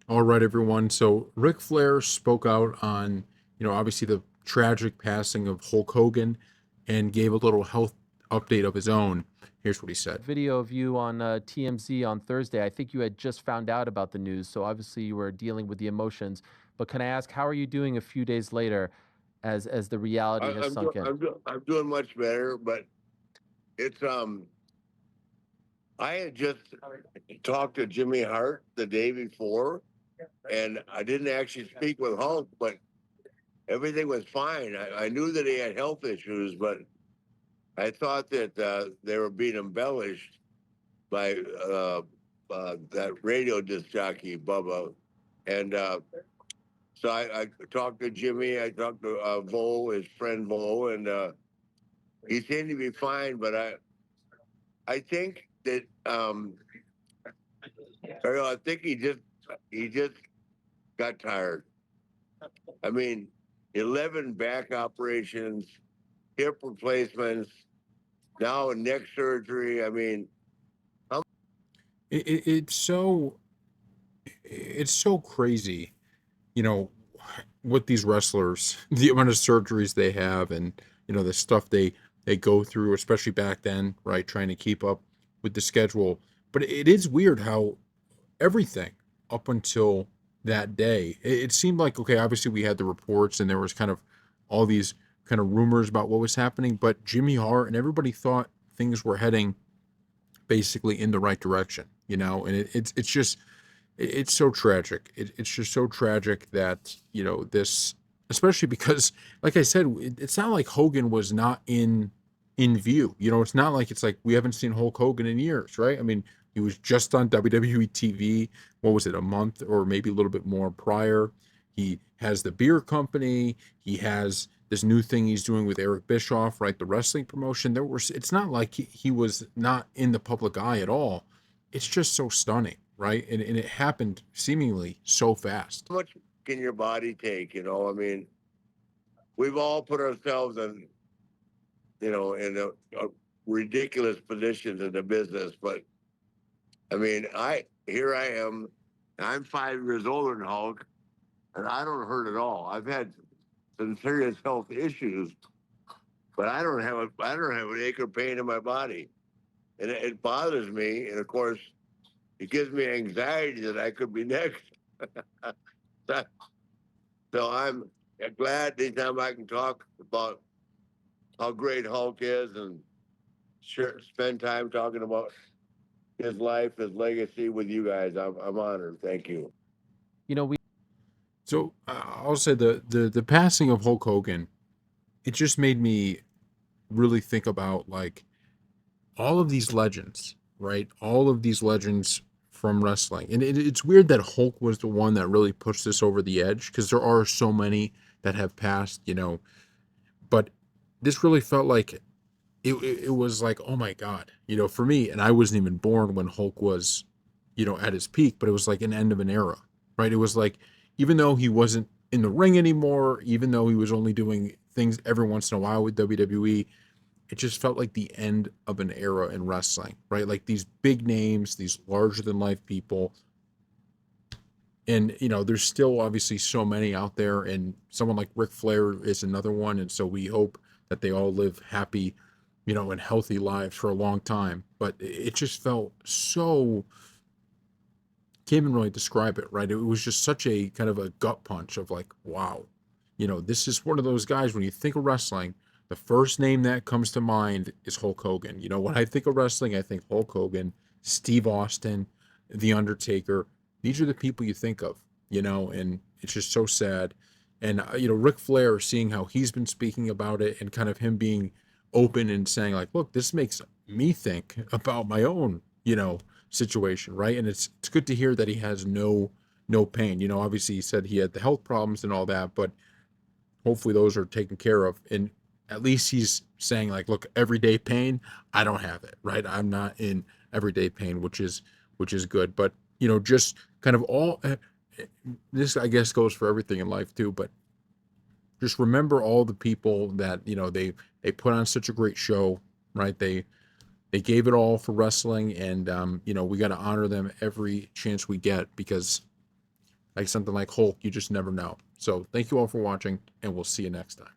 All right, everyone. So Ric Flair spoke out on, obviously the tragic passing of Hulk Hogan and gave a little health update of his own. Here's what he said. Video of you on TMZ on Thursday. I think you had just found out about the news, so obviously you were dealing with the emotions. But can I ask, how are you doing a few days later, as the reality has I'm doing sunk in? I'm doing much better, but it's I had just talked to Jimmy Hart the day before, and I didn't actually speak with Hulk, but everything was fine. I knew that he had health issues, but I thought that they were being embellished by that radio disc jockey Bubba, and so I talked to Jimmy. I talked to Vo, his friend Vo, and he seemed to be fine. But I think that I think he just got tired. I mean, 11 back operations, hip replacements, now neck surgery. I mean, how It, it, it's so it's so crazy, you know, with these wrestlers, the amount of surgeries they have, and the stuff they go through, especially back then, right? Trying to keep up with the schedule. But it is weird how everything up until that day. It seemed like, okay, obviously we had the reports and there was kind of all these kind of rumors about what was happening, but Jimmy Hart and everybody thought things were heading basically in the right direction, and it's just it's so tragic. It's just so tragic that this, especially because, like I said, it's not like Hogan was not in view. It's not like it's like we haven't seen Hulk Hogan in years, right? I mean, he was just on WWE TV. What was it, a month or maybe a little bit more prior? He has the beer company. He has this new thing he's doing with Eric Bischoff, right? The wrestling promotion. It's not like he was not in the public eye at all. It's just so stunning, right? And it happened seemingly so fast. much can your body take? I mean, we've all put ourselves in a ridiculous positions in the business, but I mean, I here I am. I'm 5 years older than Hulk, and I don't hurt at all. I've had some serious health issues, but I don't have an ache or pain in my body, and it bothers me. And of course, it gives me anxiety that I could be next. So I'm glad anytime I can talk about how great Hulk is and spend time talking about his life, his legacy with you guys. I'm honored. Thank you. We So I'll say the passing of Hulk Hogan, it just made me really think about like all of these legends, right? All of these legends from wrestling. And it's weird that Hulk was the one that really pushed this over the edge because there are so many that have passed, but this really felt like it was like, oh my God, for me, and I wasn't even born when Hulk was, at his peak, but it was like an end of an era, right? It was like, even though he wasn't in the ring anymore, even though he was only doing things every once in a while with WWE, it just felt like the end of an era in wrestling, right? Like these big names, these larger than life people. And, there's still obviously so many out there. And someone like Ric Flair is another one. And so we hope that they all live happy, and healthy lives for a long time. But it just felt so, can't even really describe it, right? It was just such a kind of a gut punch of like, wow, this is one of those guys when you think of wrestling, the first name that comes to mind is Hulk Hogan. When I think of wrestling, I think Hulk Hogan, Steve Austin, The Undertaker. These are the people you think of, and it's just so sad. And, Ric Flair, seeing how he's been speaking about it and kind of him being open and saying, like, look, this makes me think about my own, situation, right? And it's good to hear that he has no pain. Obviously he said he had the health problems and all that, but hopefully those are taken care of. And at least he's saying like, look, everyday pain, I don't have it, right? I'm not in everyday pain, which is good. But just kind of all this, I guess, goes for everything in life too. But just remember all the people that they put on such a great show, right? They gave it all for wrestling, and we got to honor them every chance we get because like something like Hulk, you just never know. So thank you all for watching, and we'll see you next time.